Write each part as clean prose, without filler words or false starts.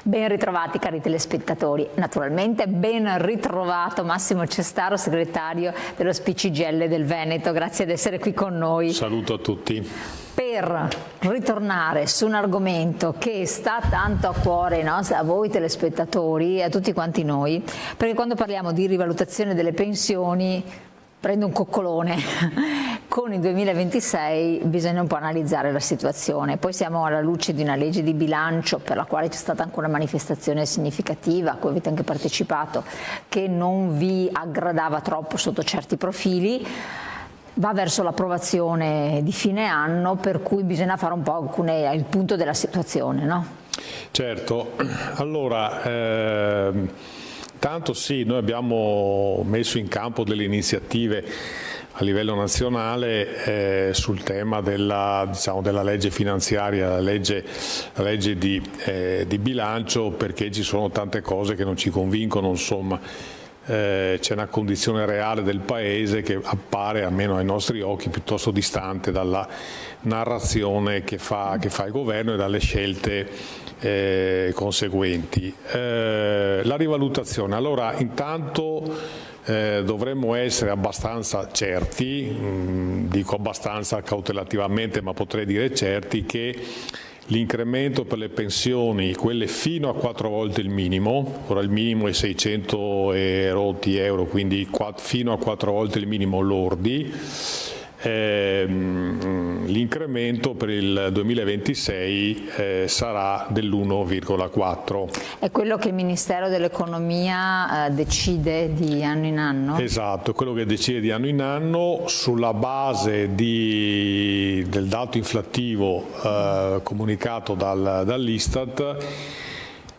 Ben ritrovati cari telespettatori, naturalmente ben ritrovato Massimo Cestaro, segretario dello SPCGIL del Veneto, grazie di essere qui con noi. Saluto a tutti. Per ritornare su un argomento che sta tanto a cuore, no? A voi telespettatori e a tutti quanti noi, perché quando parliamo di rivalutazione delle pensioni prendo un coccolone. Con il 2026 bisogna un po' analizzare la situazione, poi siamo alla luce di una legge di bilancio per la quale c'è stata anche una manifestazione significativa a cui avete anche partecipato, che non vi aggradava troppo sotto certi profili, va verso l'approvazione di fine anno, per cui bisogna fare un po' il punto della situazione, no? Certo, allora tanto sì, noi abbiamo messo in campo delle iniziative a livello nazionale sul tema della legge finanziaria, la legge di bilancio, perché ci sono tante cose che non ci convincono, insomma. C'è una condizione reale del Paese che appare, almeno ai nostri occhi, piuttosto distante dalla narrazione che fa il governo e dalle scelte conseguenti. La rivalutazione, allora intanto dovremmo essere abbastanza certi, dico abbastanza cautelativamente ma potrei dire certi, che l'incremento per le pensioni, quelle fino a 4 volte il minimo, ora il minimo è 600 e rotti euro, quindi fino a 4 volte il minimo lordi, l'incremento per il 2026 sarà dell'1,4. È quello che il Ministero dell'Economia decide di anno in anno? Esatto, è quello che decide di anno in anno sulla base del dato inflattivo comunicato dall'Istat,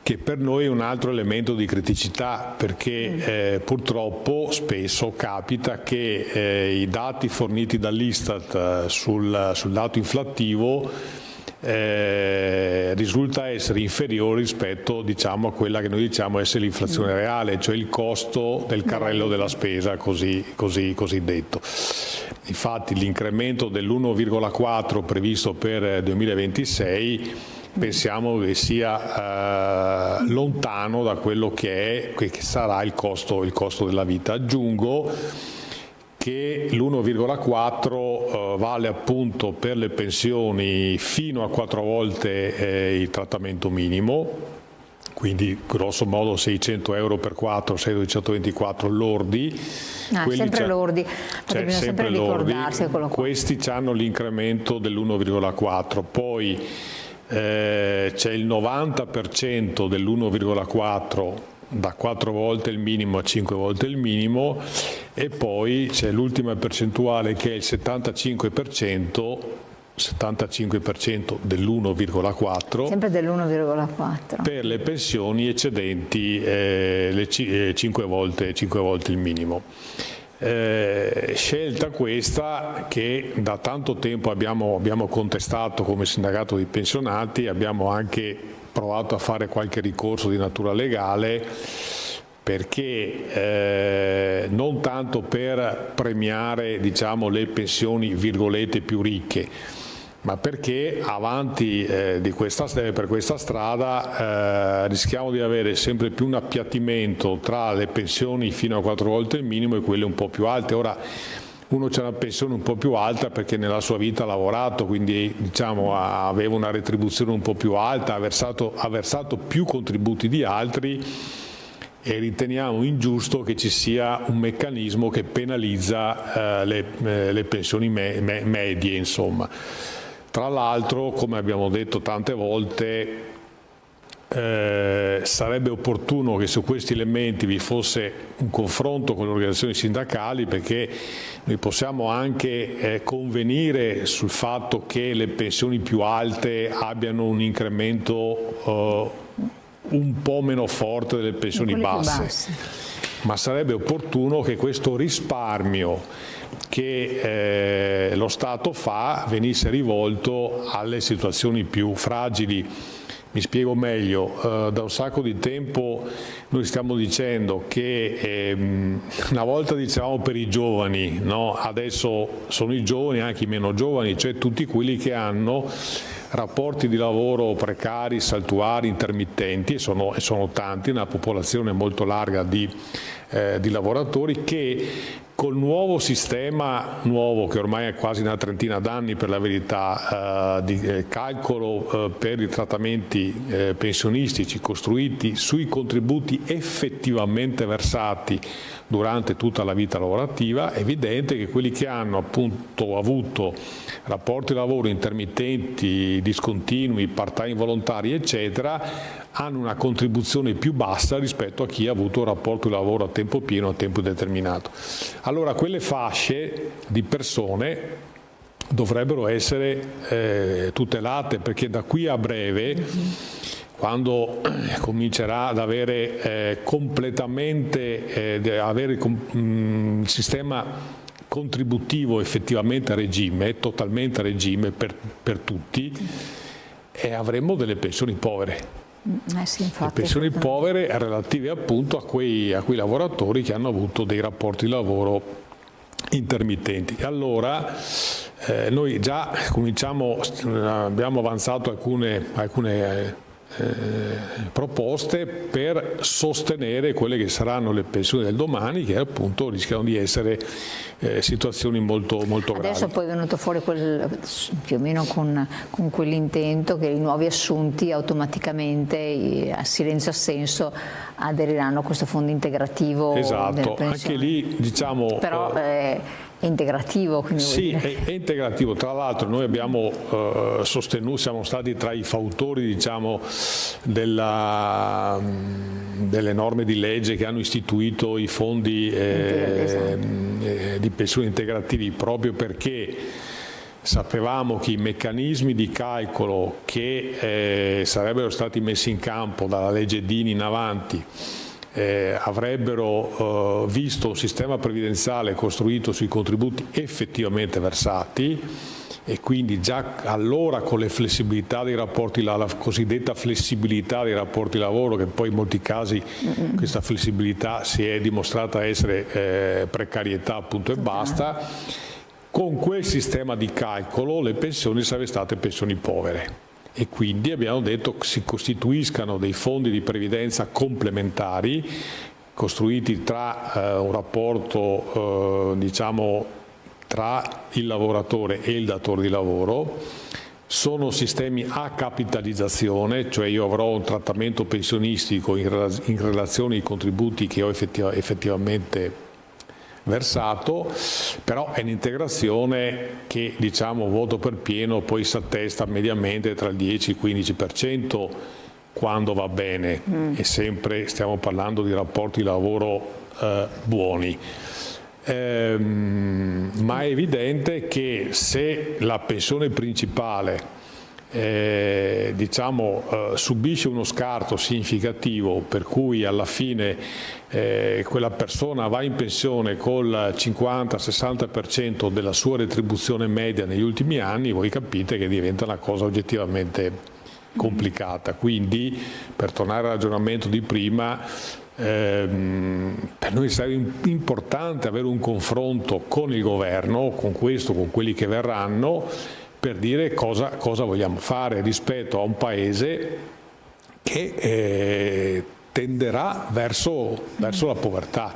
che per noi è un altro elemento di criticità, perché purtroppo spesso capita che i dati forniti dall'Istat sul dato inflattivo risulta essere inferiore rispetto, diciamo, a quella che noi diciamo essere l'inflazione reale, cioè il costo del carrello della spesa cosiddetto. Infatti l'incremento dell'1,4 previsto per 2026 pensiamo che sia lontano da quello che sarà il costo della vita. Aggiungo che l'1,4 vale appunto per le pensioni fino a 4 volte il trattamento minimo, quindi grosso modo 600 euro per 4, 624 lordi. Sempre lordi, perché bisogna sempre ricordarsi. Questi hanno l'incremento dell'1,4, poi c'è il 90% dell'1,4 da 4 volte il minimo a 5 volte il minimo, e poi c'è l'ultima percentuale che è il 75% dell'1,4, sempre dell'1,4 per le pensioni eccedenti 5 volte il minimo. Scelta questa che da tanto tempo abbiamo contestato come sindacato di pensionati, abbiamo anche provato a fare qualche ricorso di natura legale, perché non tanto per premiare, diciamo, le pensioni virgolette più ricche, ma perché avanti per questa strada rischiamo di avere sempre più un appiattimento tra le pensioni fino a 4 volte il minimo e quelle un po' più alte. Ora uno c'ha una pensione un po' più alta perché nella sua vita ha lavorato, quindi diciamo aveva una retribuzione un po' più alta, ha versato più contributi di altri, e riteniamo ingiusto che ci sia un meccanismo che penalizza le pensioni medie, insomma. Tra l'altro, come abbiamo detto tante volte, sarebbe opportuno che su questi elementi vi fosse un confronto con le organizzazioni sindacali, perché noi possiamo anche convenire sul fatto che le pensioni più alte abbiano un incremento un po' meno forte delle pensioni basse, ma sarebbe opportuno che questo risparmio che lo Stato fa venisse rivolto alle situazioni più fragili. Mi spiego meglio, da un sacco di tempo noi stiamo dicendo che una volta dicevamo per i giovani, no? Adesso sono i giovani, anche i meno giovani, cioè tutti quelli che hanno rapporti di lavoro precari, saltuari, intermittenti, e sono tanti, una popolazione molto larga di lavoratori che col nuovo sistema, che ormai è quasi una trentina d'anni per la verità, di calcolo per i trattamenti pensionistici costruiti sui contributi effettivamente versati durante tutta la vita lavorativa, è evidente che quelli che hanno appunto avuto rapporti di lavoro intermittenti, discontinui, part-time volontari, eccetera, hanno una contribuzione più bassa rispetto a chi ha avuto un rapporto di lavoro a tempo pieno, a tempo determinato. Allora quelle fasce di persone dovrebbero essere tutelate, perché da qui a breve, quando comincerà ad avere completamente il sistema contributivo effettivamente a regime, totalmente a regime per tutti, avremo delle pensioni povere. Sì, infatti, le pensioni povere relative appunto a quei lavoratori che hanno avuto dei rapporti di lavoro intermittenti. Allora noi già abbiamo avanzato alcune proposte per sostenere quelle che saranno le pensioni del domani, che appunto rischiano di essere situazioni molto, molto gravi. Adesso poi è venuto fuori più o meno con quell'intento che i nuovi assunti automaticamente a silenzio assenso aderiranno a questo fondo integrativo. Esatto, anche lì diciamo... Però è integrativo, quindi sì, è integrativo. Tra l'altro noi abbiamo sostenuto, siamo stati tra i fautori, diciamo, delle norme di legge che hanno istituito i fondi di pensioni integrativi, proprio perché sapevamo che i meccanismi di calcolo che sarebbero stati messi in campo dalla legge Dini in avanti avrebbero visto un sistema previdenziale costruito sui contributi effettivamente versati, e quindi già allora con le flessibilità dei rapporti, la cosiddetta flessibilità dei rapporti di lavoro, che poi in molti casi questa flessibilità si è dimostrata essere precarietà appunto e basta, con quel sistema di calcolo le pensioni sarebbero state pensioni povere. E quindi abbiamo detto che si costituiscano dei fondi di previdenza complementari costruiti tra un rapporto diciamo tra il lavoratore e il datore di lavoro. Sono sistemi a capitalizzazione, cioè io avrò un trattamento pensionistico in relazione ai contributi che ho effettivamente versato, però è un'integrazione che, diciamo, voto per pieno poi si attesta mediamente tra il 10 e il 15% quando va bene, e sempre stiamo parlando di rapporti di lavoro buoni. Ma è evidente che se la pensione principale subisce uno scarto significativo, per cui alla fine quella persona va in pensione col 50-60% della sua retribuzione media negli ultimi anni, voi capite che diventa una cosa oggettivamente complicata. Quindi, per tornare al ragionamento di prima, per noi sarebbe importante avere un confronto con il governo, con quelli che verranno, per dire cosa vogliamo fare rispetto a un paese che tenderà verso la povertà,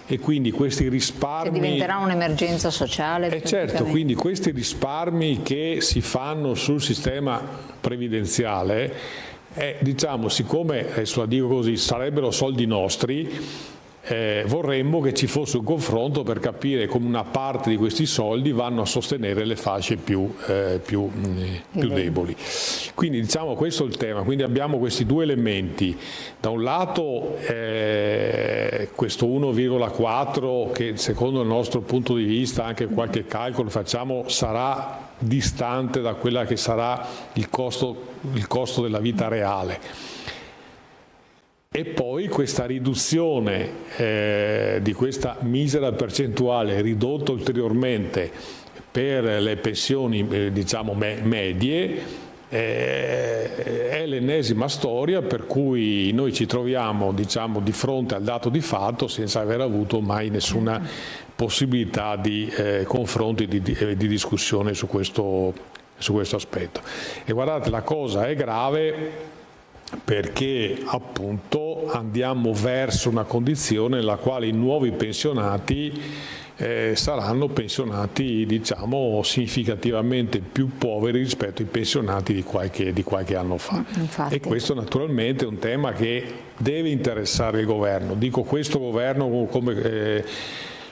e quindi questi risparmi... Che diventerà un'emergenza sociale. Certo, quindi questi risparmi che si fanno sul sistema previdenziale, diciamo, siccome, adesso la dico così, sarebbero soldi nostri, vorremmo che ci fosse un confronto per capire come una parte di questi soldi vanno a sostenere le fasce più deboli. Quindi, diciamo, questo è il tema. Quindi abbiamo questi due elementi: da un lato questo 1,4 che secondo il nostro punto di vista, anche qualche calcolo facciamo, sarà distante da quella che sarà il costo della vita reale. E poi questa riduzione di questa misera percentuale, ridotta ulteriormente per le pensioni diciamo medie, è l'ennesima storia per cui noi ci troviamo, diciamo, di fronte al dato di fatto senza aver avuto mai nessuna possibilità di confronto e di discussione su questo aspetto. E guardate, la cosa è grave perché appunto andiamo verso una condizione nella quale i nuovi pensionati saranno pensionati, diciamo, significativamente più poveri rispetto ai pensionati di qualche anno fa. Infatti. E questo naturalmente è un tema che deve interessare il governo. Dico questo governo come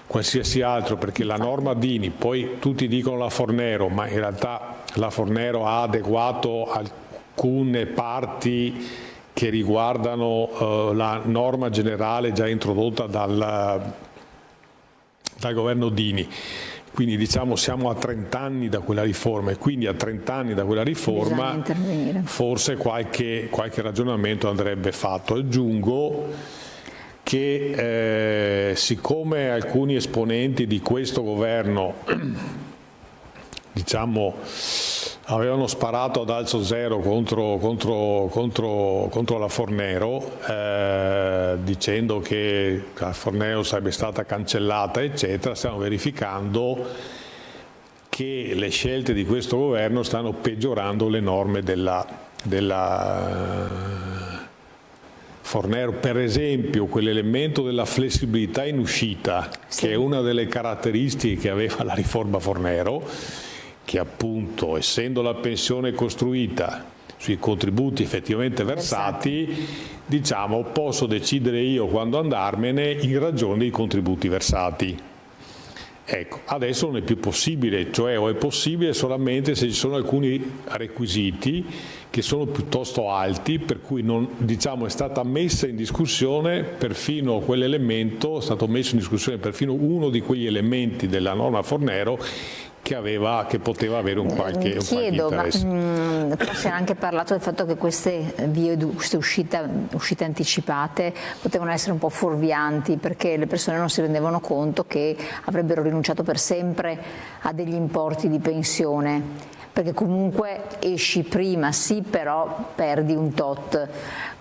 qualsiasi altro, perché la norma Dini, poi tutti dicono la Fornero, ma in realtà la Fornero ha adeguato alcune parti che riguardano la norma generale già introdotta dal governo Dini. Quindi diciamo siamo a 30 anni da quella riforma, e quindi a 30 anni da quella riforma forse qualche ragionamento andrebbe fatto. Aggiungo che siccome alcuni esponenti di questo governo diciamo avevano sparato ad alzo zero contro la Fornero, dicendo che la Fornero sarebbe stata cancellata, eccetera, stiamo verificando che le scelte di questo governo stanno peggiorando le norme della Fornero. Per esempio, quell'elemento della flessibilità in uscita, che è una delle caratteristiche che aveva la riforma Fornero, che appunto, essendo la pensione costruita sui contributi effettivamente versati, diciamo, posso decidere io quando andarmene in ragione dei contributi versati. Ecco, adesso non è più possibile, cioè o è possibile solamente se ci sono alcuni requisiti che sono piuttosto alti, per cui non, diciamo, è stata messa in discussione perfino quell'elemento, è stato messo in discussione perfino uno di quegli elementi della norma Fornero che poteva avere un qualche interesse. Ma forse ha anche parlato del fatto che queste uscite anticipate potevano essere un po' fuorvianti, perché le persone non si rendevano conto che avrebbero rinunciato per sempre a degli importi di pensione, perché comunque esci prima, sì, però perdi un tot.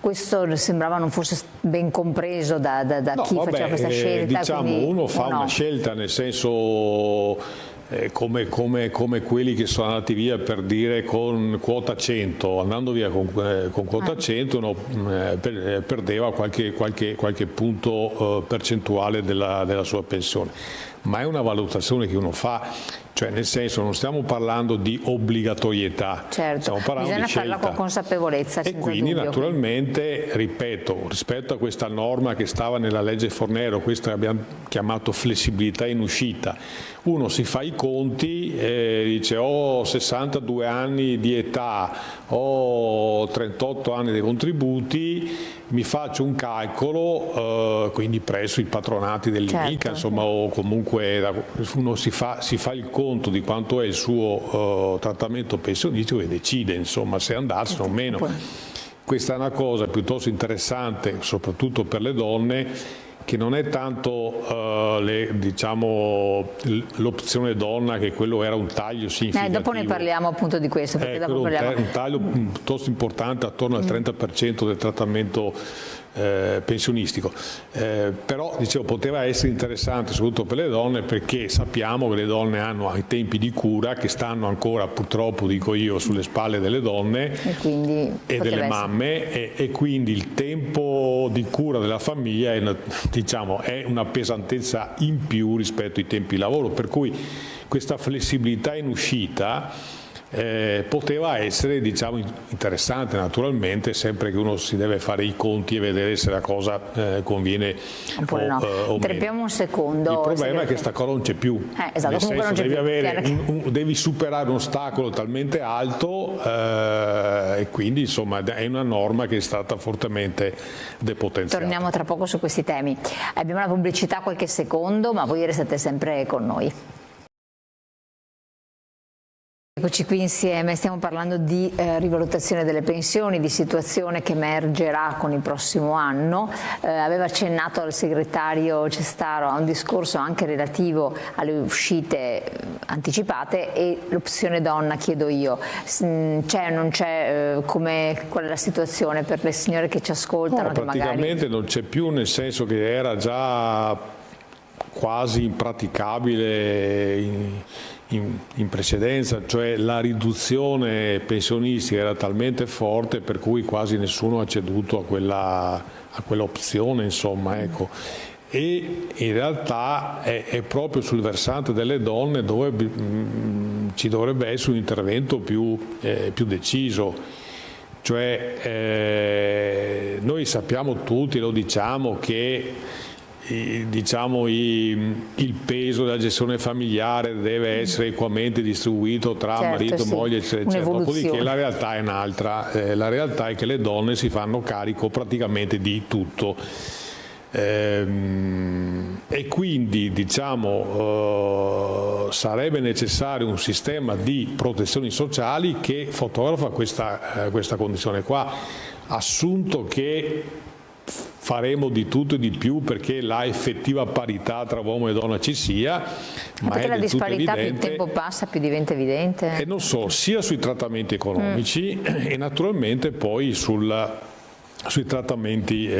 Questo sembrava non fosse ben compreso da chi faceva questa scelta. Diciamo, quindi, uno fa una scelta, nel senso come quelli che sono andati via, per dire, con quota 100, andando via con quota 100 uno perdeva qualche punto percentuale della sua pensione, ma è una valutazione che uno fa, cioè nel senso non stiamo parlando di obbligatorietà, stiamo parlando bisogna di scelta. farla con consapevolezza, e quindi dubbio. Naturalmente, ripeto, rispetto a questa norma che stava nella legge Fornero, questa che abbiamo chiamato flessibilità in uscita, uno si fa i conti e dice ho 62 anni di età, ho 38 anni di contributi, mi faccio un calcolo, quindi presso i patronati dell'INICA, insomma, o comunque uno si fa il conto di quanto è il suo trattamento pensionistico e decide, insomma, se andarsene o meno. Questa è una cosa piuttosto interessante, soprattutto per le donne, che non è tanto diciamo, l'opzione donna, che quello era un taglio significativo. Dopo ne parliamo appunto di questo. Perché dopo un taglio piuttosto importante, attorno al 30% del trattamento pensionistico, però dicevo poteva essere interessante soprattutto per le donne, perché sappiamo che le donne hanno i tempi di cura che stanno ancora, purtroppo dico io, sulle spalle delle donne e delle mamme, e quindi il tempo di cura della famiglia è una pesantezza in più rispetto ai tempi di lavoro, per cui questa flessibilità in uscita poteva essere, diciamo, interessante, naturalmente, sempre che uno si deve fare i conti e vedere se la cosa conviene o Interrompiamo un secondo. Il problema è che questa cosa non c'è più. Esatto, nel senso, non c'è devi superare un ostacolo talmente alto e quindi insomma è una norma che è stata fortemente depotenziata. Torniamo tra poco su questi temi. Abbiamo la pubblicità, qualche secondo, ma voi restate sempre con noi. Eccoci qui insieme, stiamo parlando di rivalutazione delle pensioni, di situazione che emergerà con il prossimo anno. Aveva accennato il segretario Cestaro a un discorso anche relativo alle uscite anticipate e l'opzione donna, chiedo io, c'è o non c'è, qual è la situazione per le signore che ci ascoltano? No, praticamente non c'è più, nel senso che era già quasi impraticabile in precedenza, cioè la riduzione pensionistica era talmente forte per cui quasi nessuno ha ceduto a quell'opzione, insomma, ecco. E in realtà è proprio sul versante delle donne dove ci dovrebbe essere un intervento più deciso. Cioè noi sappiamo tutti, lo diciamo, che il peso della gestione familiare deve essere equamente distribuito tra marito, moglie, eccetera. Dopodiché la realtà è un'altra, la realtà è che le donne si fanno carico praticamente di tutto. E quindi sarebbe necessario un sistema di protezioni sociali che fotografa questa condizione qua, assunto che faremo di tutto e di più perché la effettiva parità tra uomo e donna ci sia, ma perché è la disparità più il tempo passa più diventa evidente, e non solo, sia sui trattamenti economici e naturalmente poi sui trattamenti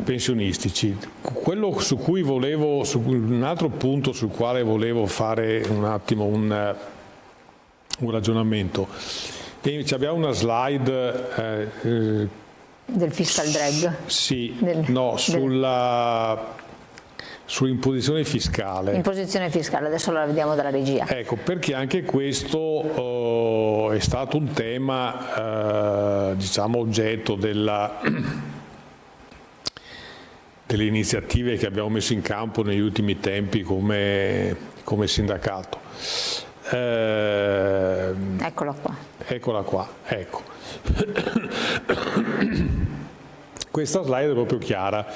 pensionistici. Quello su cui un altro punto sul quale volevo fare un attimo un ragionamento, e abbiamo una slide del fiscal drag, sì, sull'imposizione fiscale. Imposizione fiscale, adesso la vediamo dalla regia. Ecco, perché anche questo è stato un tema, oggetto delle iniziative che abbiamo messo in campo negli ultimi tempi come sindacato. Eccola qua. Eccola qua, ecco. Questa slide è proprio chiara.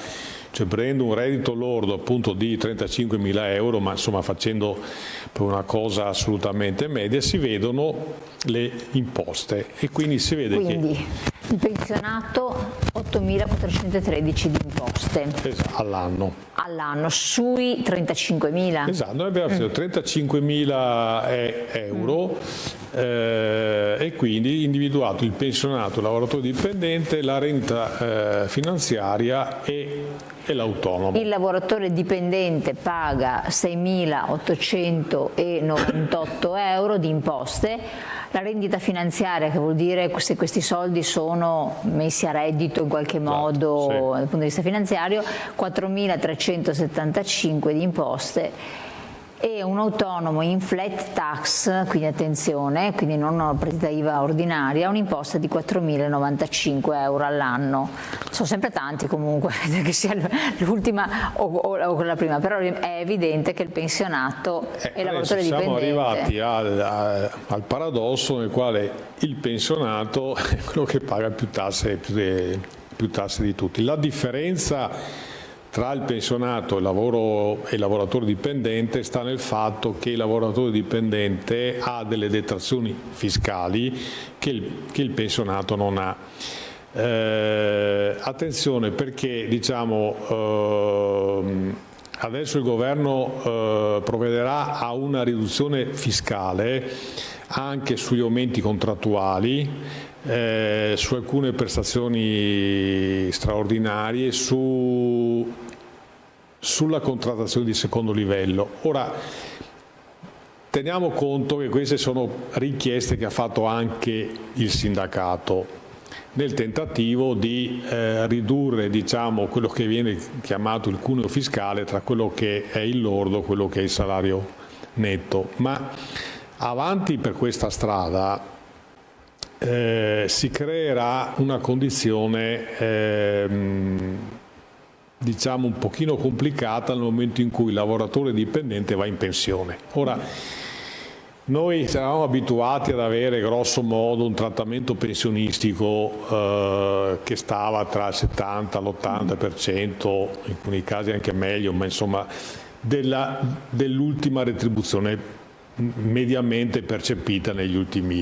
Cioè prendo un reddito lordo appunto di 35.000 euro, ma insomma facendo per una cosa assolutamente media, si vedono le imposte e quindi si vede che il pensionato 8.413 di imposte all'anno sui 35.000. Esatto, noi abbiamo fatto 35.000 euro e quindi individuato il pensionato, il lavoratore dipendente, la rendita finanziaria e l'autonomo. Il lavoratore dipendente paga 6.898 euro di imposte, la rendita finanziaria, che vuol dire se questi soldi sono messi a reddito in qualche modo dal punto di vista finanziario, 4.375 di imposte, e un autonomo in flat tax, quindi attenzione, quindi non una partita IVA ordinaria, un'imposta di 4.095 euro all'anno. Sono sempre tanti comunque, che sia l'ultima o quella prima, però è evidente che il pensionato e il lavoratore dipendente... Siamo arrivati al paradosso nel quale il pensionato è quello che paga più tasse di tutti. La differenza tra il pensionato e il lavoratore dipendente sta nel fatto che il lavoratore dipendente ha delle detrazioni fiscali che il pensionato non ha. Attenzione, perché adesso il governo provvederà a una riduzione fiscale anche sugli aumenti contrattuali, su alcune prestazioni straordinarie, sulla contrattazione di secondo livello. Ora, teniamo conto che queste sono richieste che ha fatto anche il sindacato nel tentativo di ridurre quello che viene chiamato il cuneo fiscale tra quello che è il lordo e quello che è il salario netto. Ma avanti per questa strada si creerà una condizione un pochino complicata nel momento in cui il lavoratore dipendente va in pensione. Ora, noi eravamo abituati ad avere grosso modo un trattamento pensionistico che stava tra il 70 e l'80%, in alcuni casi anche meglio, ma insomma dell'ultima retribuzione mediamente percepita negli ultimi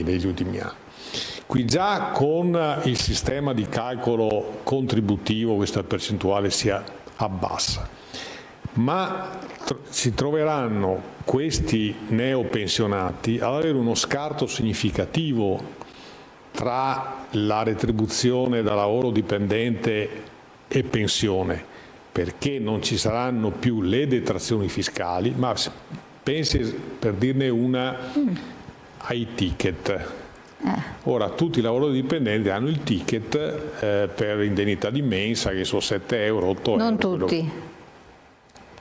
anni. Qui già con il sistema di calcolo contributivo questa percentuale si abbassa, ma si troveranno questi neopensionati ad avere uno scarto significativo tra la retribuzione da lavoro dipendente e pensione, perché non ci saranno più le detrazioni fiscali, ma pensi, per dirne una, ai ticket. Ora tutti i lavoratori dipendenti hanno il ticket per indennità di mensa, che sono 7 euro, 8 euro. Non tutti.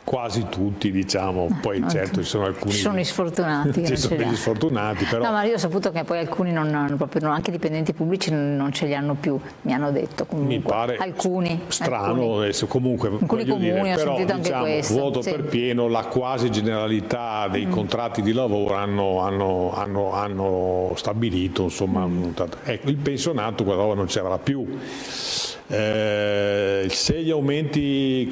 Quasi tutti, diciamo, poi certo ci sono alcuni. Ci sono gli sfortunati. Ci sono gli sfortunati, però. No, ma io ho saputo che poi alcuni anche dipendenti pubblici non ce li hanno più, mi hanno detto comunque. Mi pare alcuni. strano, comunque. Alcuni comuni dire, ho però, diciamo, anche questo. Vuoto sì. per pieno, la quasi generalità dei contratti di lavoro hanno stabilito, insomma, ecco, il pensionato quella roba non ci avrà più. Se gli aumenti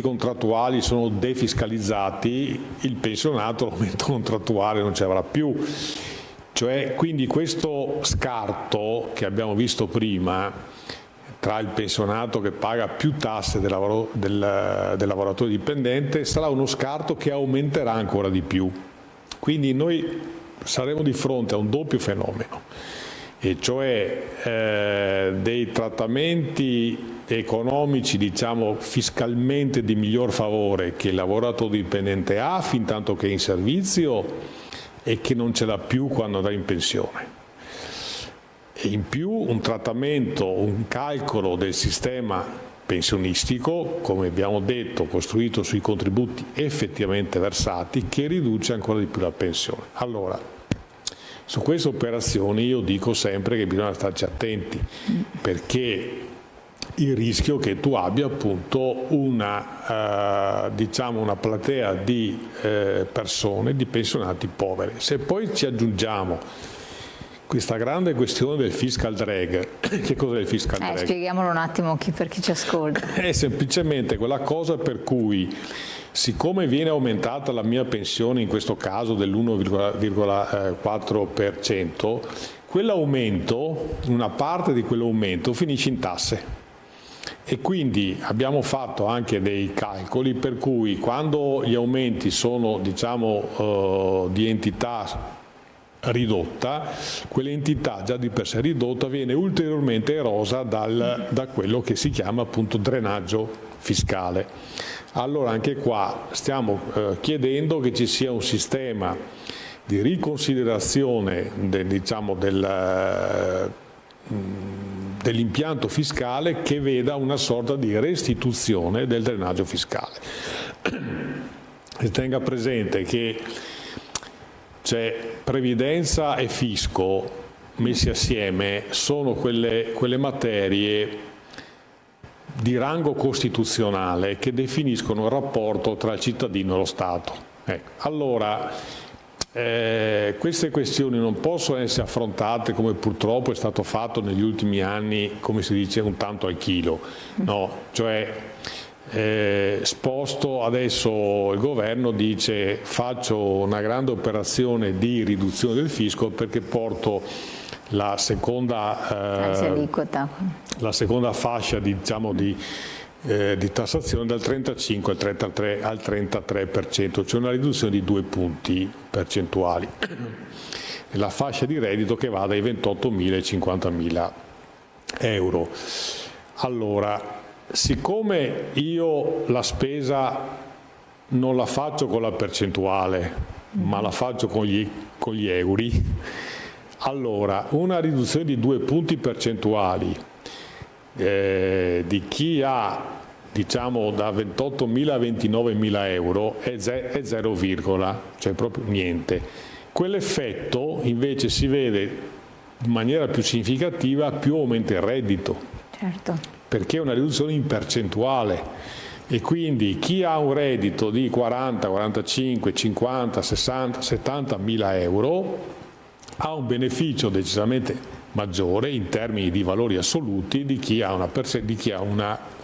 contrattuali sono defiscalizzati, il pensionato l'aumento contrattuale non ci avrà più. Cioè, quindi questo scarto che abbiamo visto prima tra il pensionato che paga più tasse del lavoratore dipendente sarà uno scarto che aumenterà ancora di più. Quindi noi saremo di fronte a un doppio fenomeno, e cioè dei trattamenti economici, diciamo, fiscalmente di miglior favore che il lavoratore dipendente ha fin tanto che è in servizio e che non ce l'ha più quando andrà in pensione. E in più un trattamento, un calcolo del sistema pensionistico, come abbiamo detto, costruito sui contributi effettivamente versati, che riduce ancora di più la pensione. Allora, su queste operazioni io dico sempre che bisogna starci attenti, perché il rischio che tu abbia appunto una platea di persone, di pensionati poveri. Se poi ci aggiungiamo questa grande questione del fiscal drag, che cos'è il fiscal drag? Spieghiamolo un attimo per chi ci ascolta. È semplicemente quella cosa per cui, siccome viene aumentata la mia pensione, in questo caso dell'1,4%, quell'aumento, una parte di quell'aumento finisce in tasse. E quindi abbiamo fatto anche dei calcoli per cui quando gli aumenti sono, diciamo, di entità ridotta, quell'entità già di per sé ridotta viene ulteriormente erosa da quello che si chiama appunto drenaggio fiscale. Allora anche qua stiamo chiedendo che ci sia un sistema di riconsiderazione dell'impianto fiscale che veda una sorta di restituzione del drenaggio fiscale. Si tenga presente che previdenza e fisco messi assieme sono quelle materie di rango costituzionale che definiscono il rapporto tra il cittadino e lo Stato. Ecco. Allora, queste questioni non possono essere affrontate come purtroppo è stato fatto negli ultimi anni, come si dice, un tanto al chilo, no? Cioè, sposto adesso il governo dice faccio una grande operazione di riduzione del fisco perché porto la seconda fascia di tassazione dal 35 al 33%, cioè una riduzione di 2 punti percentuali. La fascia di reddito che va dai 28.000 ai 50.000 euro. Allora, siccome io la spesa non la faccio con la percentuale, ma la faccio con gli euro, allora una riduzione di 2 punti percentuali di chi ha, diciamo, da 28.000 a 29.000 euro è 0, cioè proprio niente. Quell'effetto invece si vede in maniera più significativa più aumenta il reddito. Certo. Perché è una riduzione in percentuale e quindi chi ha un reddito di 40, 45, 50, 60, 70 mila euro ha un beneficio decisamente maggiore in termini di valori assoluti di chi ha un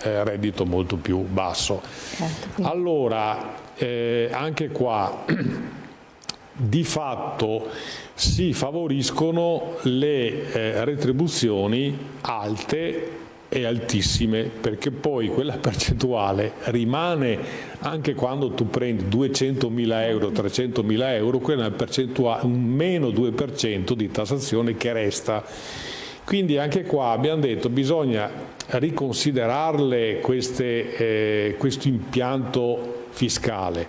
reddito molto più basso. Certo. Allora, anche qua di fatto si favoriscono le retribuzioni alte e altissime, perché poi quella percentuale rimane anche quando tu prendi 200.000 euro, 300.000 euro, quella è una percentuale, un meno 2% di tassazione che resta. Quindi anche qua abbiamo detto bisogna riconsiderarle questo impianto fiscale,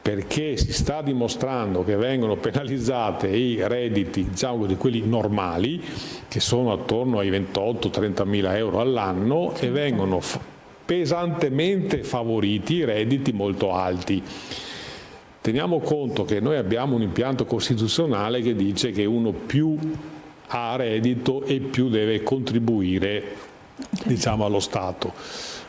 perché si sta dimostrando che vengono penalizzate i redditi, diciamo, di quelli normali, che sono attorno ai 28-30 mila euro all'anno, e vengono pesantemente favoriti i redditi molto alti. Teniamo conto che noi abbiamo un impianto costituzionale che dice che uno più ha reddito e più deve contribuire, diciamo, allo Stato,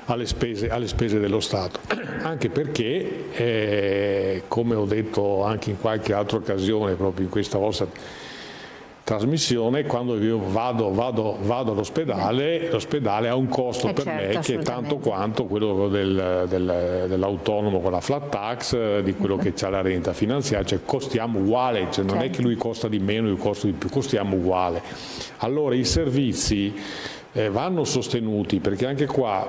alle spese dello Stato, anche perché, come ho detto anche in qualche altra occasione, proprio in questa vostra trasmissione, quando io vado all'ospedale, l'ospedale ha un costo per me che è tanto quanto quello dell'autonomo con la flat tax, di quello che ha la renta finanziaria, cioè costiamo uguale, cioè non è che lui costa di meno, io costo di più, costiamo uguale. Allora i servizi vanno sostenuti, perché anche qua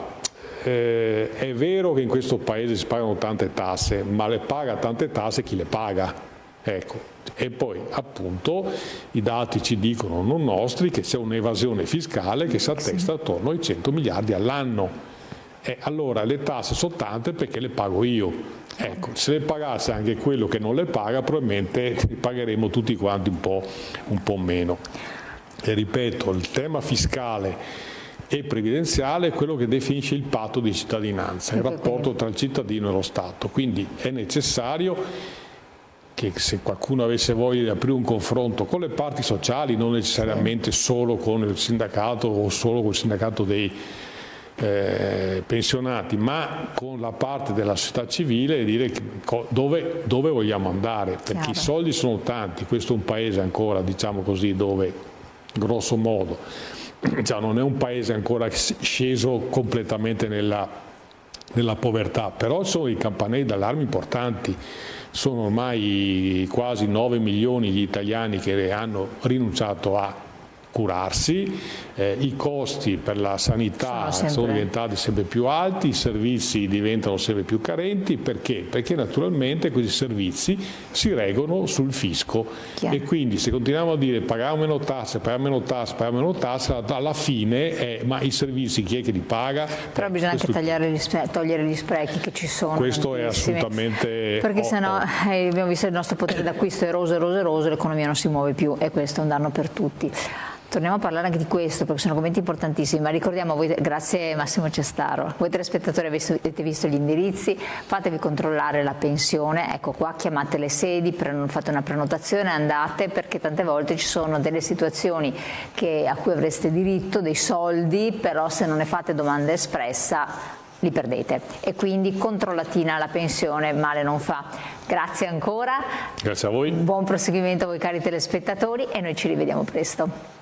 è vero che in questo paese si pagano tante tasse, ma le paga tante tasse chi le paga? Ecco. E poi appunto i dati ci dicono, non nostri, che c'è un'evasione fiscale che si attesta attorno ai 100 miliardi all'anno. E allora le tasse sono tante perché le pago io. Ecco, se le pagasse anche quello che non le paga, probabilmente li pagheremo tutti quanti un po' meno. E ripeto, il tema fiscale e previdenziale è quello che definisce il patto di cittadinanza, il rapporto tra il cittadino e lo Stato. Quindi è necessario che, se qualcuno avesse voglia di aprire un confronto con le parti sociali, non necessariamente solo con il sindacato o solo col sindacato dei pensionati, ma con la parte della società civile, e dire dove vogliamo andare, perché i soldi sono tanti, questo è un paese ancora, diciamo così, dove grosso modo non è un paese ancora sceso completamente nella povertà, però sono i campanelli d'allarme importanti. Sono ormai quasi 9 milioni gli italiani che hanno rinunciato a curarsi, i costi per la sanità sono diventati sempre più alti, i servizi diventano sempre più carenti. Perché? Perché naturalmente questi servizi si reggono sul fisco. E quindi se continuiamo a dire paghiamo meno tasse, alla fine ma i servizi chi è che li paga? Però bisogna anche togliere gli sprechi che ci sono. Questo è assolutamente... Perché sennò abbiamo visto il nostro potere d'acquisto è eroso, l'economia non si muove più, e questo è un danno per tutti. Torniamo a parlare anche di questo, perché sono argomenti importantissimi, ma ricordiamo a voi, grazie Massimo Cestaro, voi telespettatori avete visto gli indirizzi, fatevi controllare la pensione, ecco qua, chiamate le sedi, fate una prenotazione, andate, perché tante volte ci sono delle situazioni a cui avreste diritto, dei soldi, però se non ne fate domanda espressa li perdete, e quindi controllatina la pensione male non fa. Grazie ancora. Grazie a voi. Buon proseguimento a voi cari telespettatori, e noi ci rivediamo presto.